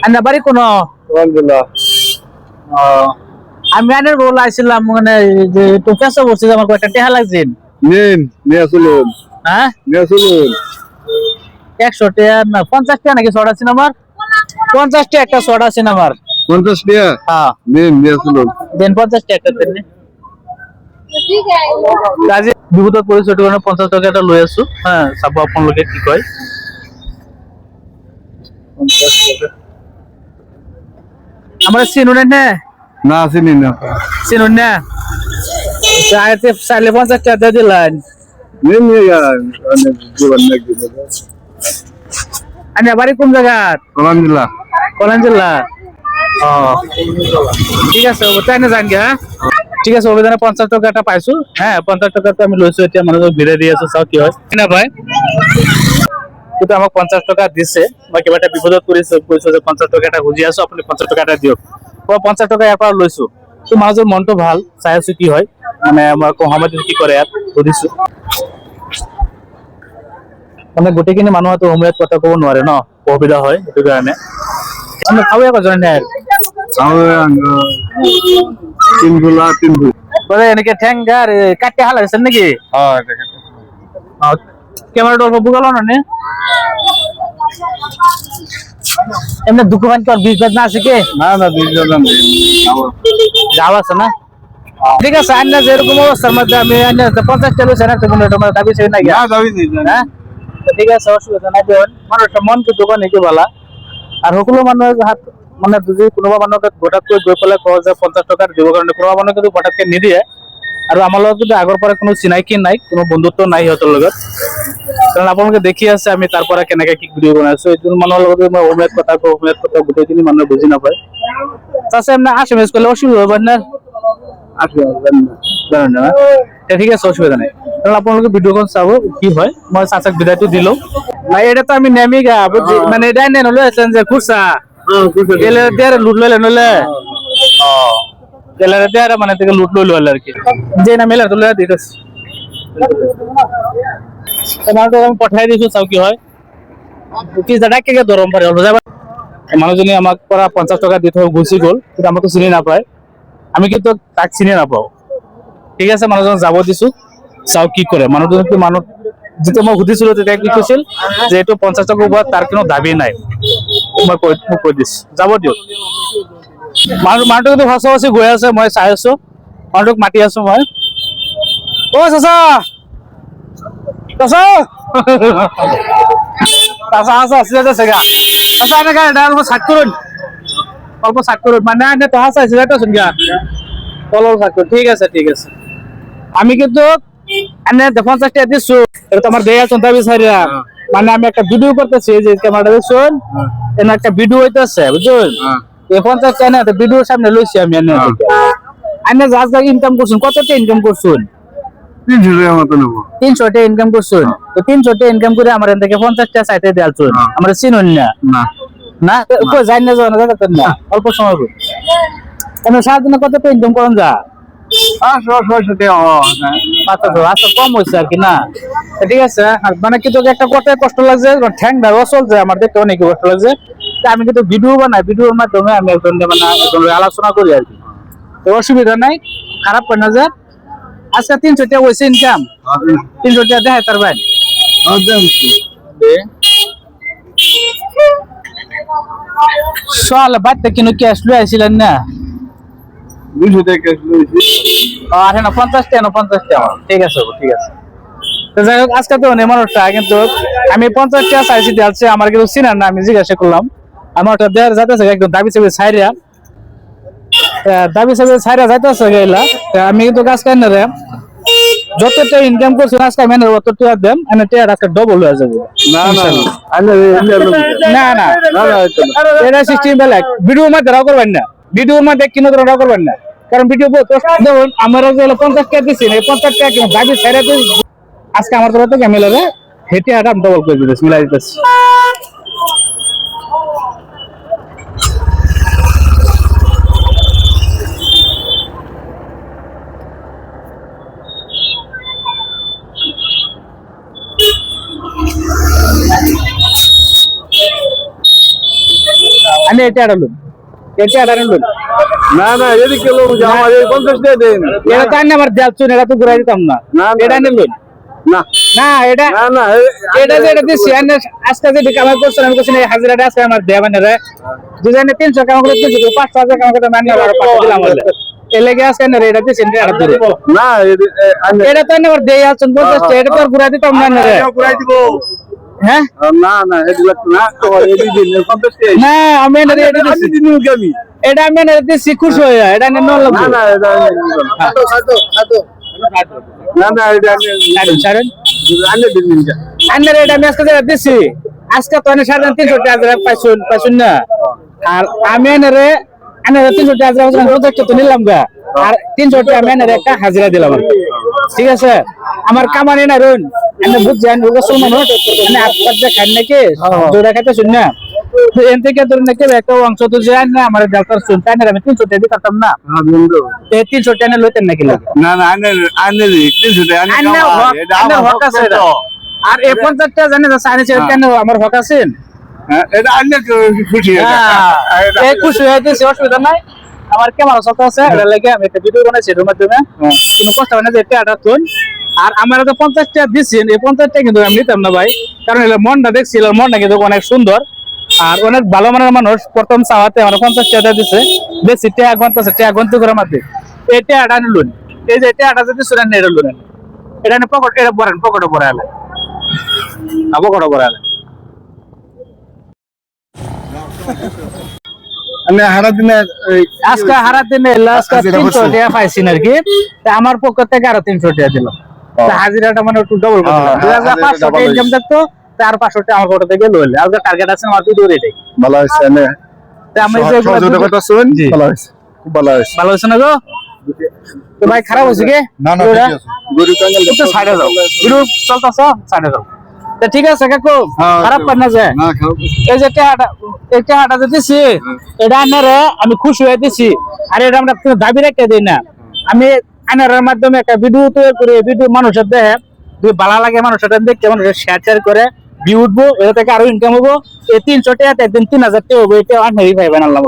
আন্না বাড়ি কোন আলহামদুলিল্লাহ। আমি আনের বলে আইছিলাম মানে যে একটু পেশা বসছে আমার কয়টা টেহা লাগছেন নিন নিয়ে চলুন, হ্যাঁ নিয়ে চলুন। 100 টাকা না 50 টাকা নাকি শর্ট আছে আমার 50 টাকা একটা শর্ট আছে আমার 50 টাকা? হ্যাঁ নিন নিয়ে চলুন। দেন 50 টাকা একটা দেন কাজে বিভূত পরিচয় করে 50 টাকা একটা লই আসু হ্যাঁ সব আপন লোকে কি কয় 50 টাকা আমরা চিনুন না না চিনি না। চিনুন না চাইতে চাইলে 50 টাকা দিয়ে দিলেন নিন নিয়ে যান, অনেক জীবন নাকি। আন্না বাড়ি কোন জায়গা আলহামদুলিল্লাহ। কল্যাণ জেলা ও ঠিক আছে তাই না জান গা ঠিক আছে অভিধানে 50 টাকাটা পাইছো হ্যাঁ 50 টাকা তো আমি লইছো এটা মানুষ ভিড়ে দিয়েছে সব কি হয় না ভাই কিন্তু আমাকে 50 টাকা দিছে বাকি বেটা বিপদ করেছে কইছো যে 50 টাকাটা বুঝি আসো আপনি 50 টাকাটা দিও ও 50 টাকা একবার লইছো তো মানুষের মনটা ভাল চাইছো কি হয় মানে আমার আমাদের কি করে আর বুঝিছো মানে গোটে কিনে মানুহ তো সময়ত কথা কব নোৱাৰে ন অসুবিধা হয় সেইটো কাৰণে আমি খাওয়া কজন নাই তিন গুলা তিন গুলা। বলে এনেকে ঠেঙ্গার কাটতে হাল আছে নাকি হ্যাঁ ক্যামেরাটা অল্প বুঝালো না নে এমনি দুঃখবান কি আর বিশ বাদ না আছে কে না না দুইজন যাওয়া আছে না ঠিক আছে আন্না যেরকম অবস্থার মধ্যে আমি আন্না 50 টাকা লইছেন একটা মিনিট আমার দাবি চাই না না যাবি হ্যাঁ ঠিক আছে অসুবিধা নাই দেন মানুষটা মন কি দোকান কি বলা আর সকলো মানুষ হাত মানে যদি কোনোবা মানুহকে হঠাৎকৈ গৈ পেলাই কয় যে 50 টাকা দিব কাৰণে কোনোবা মানুহ কিন্তু হঠাৎকৈ নিদিয়ে আৰু আমাৰ লগত কিন্তু আগৰ পৰা কোনো চিনাকি নাই কোনো বন্ধুত্ব নাই সিহঁতৰ লগত কাৰণ আপোনালোকে দেখি আছে আমি তাৰ পৰা কেনেকে কি ভিডিঅ' বনাইছো এইটো মানুহৰ লগত মই অসমীয়াত কথা কওঁ অসমীয়াত কথা গোটেইখিনি মানুহে বুজি নাপায় তাছে এমনি আসামিজ কৰিলে অসুবিধা হ'ব না জানেন না ঠিক আছে অসুবিধা নাই কারণ আপনাদের ভিডিওখন চাব কি হয় মই চাচাক বিদায়টো দিলো নাই এটা তো আমি নেমি গা মানে এটাই নেন লই আছেন যে খুরসা গেলে দেয়ার লুট লইলে নলে ও গেলে দেয়ার মানে থেকে লুট লইলো আর কি যে না মেলা তো লইয়া দিতেছ তোমার তো আমি পাঠাই দিছো চাও কি হয় কি জায়গা কে দরম পারে অল্প যাবা মানুষজনী আমাক পৰা 50 টাকা দি থৈ গুচি গ'ল কিন্তু আমাকে চিনি নাপায় আমি কিন্তু তাক চিনি নাপাও ঠিক আছে মানুহজন যাব দিছো চাও কি কৰে মানুহজন কি মানুহ যেতিয়া মই সুধিছিলো তেতিয়া কি কৈছিল যে এইটো 50 টাকা ওপৰত তাৰ কোনো দাবী নাই মই কৈ দিছো যাব দিয়ক মানুহটো কিন্তু ফাঁচি গৈ আছে মই চাই আছো মানুহটোক মাতি আছো মই ও চাচা চাচা চাচা আছে আছে চাচা চাচা এনেকা অল্প সাত করুন মানে আনে তো হাসা আছে এটা শুন গা কলর সাত ঠিক আছে আমি কিন্তু এনে 50 টাকা দিছো এটা তো আমার দেয়া চন্তা বিচারিয়া মানে আমি একটা ভিডিও করতেছি যে ক্যামেরাটা দেখছুন এনে একটা ভিডিও হইতাছে বুঝুন এই 50 টাকা না তো ভিডিওর সামনে লইছি আমি এনে আনে যা যা ইনকাম করছুন কত টাকা ইনকাম করছুন 300 টাকা মত নেব 300 টাকা ইনকাম করছুন তো 300 টাকা ইনকাম করে আমার এখান থেকে 50 টাকা সাইটে দেয়ালছুন আমরা চিনুন না না না কই যাই না না অল্প সময় এনে সারাদিনে কত টাকা ইনকাম করেন যা 500 টাকা আচ্ছা কম হয়েছে আর কি না ঠিক আছে মানে কিন্তু একটা কথায় কষ্ট লাগছে ঠ্যাং ব্যবহার চলছে আমার দেখতে অনেক কষ্ট লাগছে আমি কিন্তু ভিডিও বানাই ভিডিওর মাধ্যমে আমি একজন মানে আলোচনা করি আর কি অসুবিধা নাই খারাপ করে না যে আজকে 300 টাকা হয়েছে ইনকাম 300 টাকা দেখায় তার ভাই চল বাড়িতে কিন্তু ক্যাশ লই আইছিলেন না 200 টাকা ক্যাশ লইছি আর না 50 টাকা ঠিক আছে তো যাই হোক আজকে তো অনেক মানুষটা কিন্তু আমি 50 টাকা চাইছি দিয়েছে আমার কিন্তু চিনার না আমি জিজ্ঞাসা করলাম আমার ওটা দেওয়ার যাইতেছে একদম দাবি চাবি ছাইরা যাইতেছে গেলা আমি কিন্তু কাজ করি না রে যতটা ইনকাম করছি আজকে মেনে অত টাকা দেন এনে টাকা আজকে ডবল হয়ে যাবে না এটা সিস্টেম বেলাক ভিডিওর মধ্যে রাও করবেন না ভিডিওর মধ্যে কিনো রাও করবেন না কারণ ভিডিও দেখুন আমার 50 টাকা দিছি 50 টাকা কিন্তু দাবি ছাইরা আজকে আমার তরফ থেকে মিলাবে হেঁটে হাঁটা ডবল করে দিতেছি মিলাই দিতেছি আমি এটা আড়ালুন এটা আড়ালুন না না এদিকে লোক যে আমার এই 50 টাকা দেন এটা তো আইনে আমার যাচ্ছুন এটা তো ঘুরাই দিতাম না না, না, এটা নিলুন না না এটা না না এটা যে এটা দিছি আইনে আজকে যে কামাই করছেন আমি কইছি হাজিরাটা আজকে আমার দেয়া মানে রে দুজনে 300 কামাই করে দিছি 500 টাকা কামাই করে মানে আর 5 দিলাম বলে এলে গেছে আইনে এটা দিছি এটা ধরে না এটা তো আইনে আমার দেয়া আছেন 50 টাকা এটা তো আর ঘুরাই দিতাম না রে পুরাই দিব হ্যাঁ না না এদিকে লাগতো না তো এদিকে দিন 50 টাকা না আমি এটা এটা আমি দিছি দিন আমি এটা আমি এটা দিছি খুশি হয়ে এটা নিয়ে নল না না এটা না না এটা ছাড়েন ছাড়েন আনে দিন দিন আন্নারে এটা আমি আজকে যেটা দিছি আজকে তো আমি 350 টাকা পাইছুন না আর আমি আনারে 300 টাকা প্রজেক্ট তো নিলাম গা আর 300 টাকা আমি আনারে একটা হাজিরা দিলাম আর কি। ঠিক আছে আমার কামানি না রুন আমি বুঝছেন ওকে সুমান হট মানে আপনার যে খান নাকি দুটা খাইতে শুন না তো এন থেকে ধরে নাকি একটা অংশ তো যায় না আমার ডাক্তার শুনতে না আমি 300 টাকা দিতাম না হ্যাঁ বন্ধু এই 300 টাকা লইতেন নাকি লাগে না না আনে 300 টাকা আন্নার হক আছে এটা। আর এই 50 টাকা জানেন সাইনে ছেড়ে কেন আমার হক আছেন এটা আনে খুশি এই খুশি হইতেছে অসুবিধা নাই আমার ক্যামেরা শত আছে এটা লাগে আমি একটা ভিডিও বানাইছি এর মাধ্যমে কোনো কষ্ট হয় না যে এটা আটা তুন আর আমার তো 50 টাকা দিছেন এই 50 টাকা কিন্তু আমি নিতাম না ভাই কারণ এর মনটা দেখছিল মনটা কিন্তু অনেক সুন্দর আর অনেক ভালো মানের মানুষ প্রথম চাওয়াতে আমার 50 টাকা দিছে বেশি টাকা গন্তি করে মারতে এটা আটা নিলুন এই যে এটা আটা যদি সুরেন এটা লুন এটা নে পকেট এটা পরেন পকেটে পরে আলে পকেটে পরে আলে আমি হারা দিনে আজকে হারা দিনে আজকে 300 টাকা পাইছেন আর কি তা আমার পক্ষ থেকে আরো 300 টাকা দিল তা হাজিরাটা মানে একটু ডবল করে দিলাম 2500 টাকা ইনকাম দেখতো তার 500 টাকা আমার পক্ষ থেকে লইলে আজকে টার্গেট আছে আমার ভিডিও রেডি ভালো আছে না তা আমি যে সহযোগিতা করতে শুন ভালো আছে খুব ভালো আছে ভালো হইছে না গো তো ভাই খারাপ হইছে কি না না ঠিক আছে গরু কাঙ্গাল তো সাইডে যাও ভিডিও চলতাছ সাইডে যাও তা ঠিক আছে কাকু খারাপ পান না যায় না খারাপ এই যে টাকাটা যে দিছি এটা আনারে আমি খুশি হয়ে দিছি আর এটা আমরা কোনো দাবি রেখে দিই না আমি আনারের মাধ্যমে একটা ভিডিও তৈরি করে ভিডিও মানুষের দেখে যদি ভালো লাগে মানুষের দেখতে মানুষের শেয়ার করে ভিউ উঠবো এটা থেকে আরো ইনকাম হবো এই 300 টাকা একদিন 3000 টাকা হবো এটা আনারই পাইবেন আল্লাহ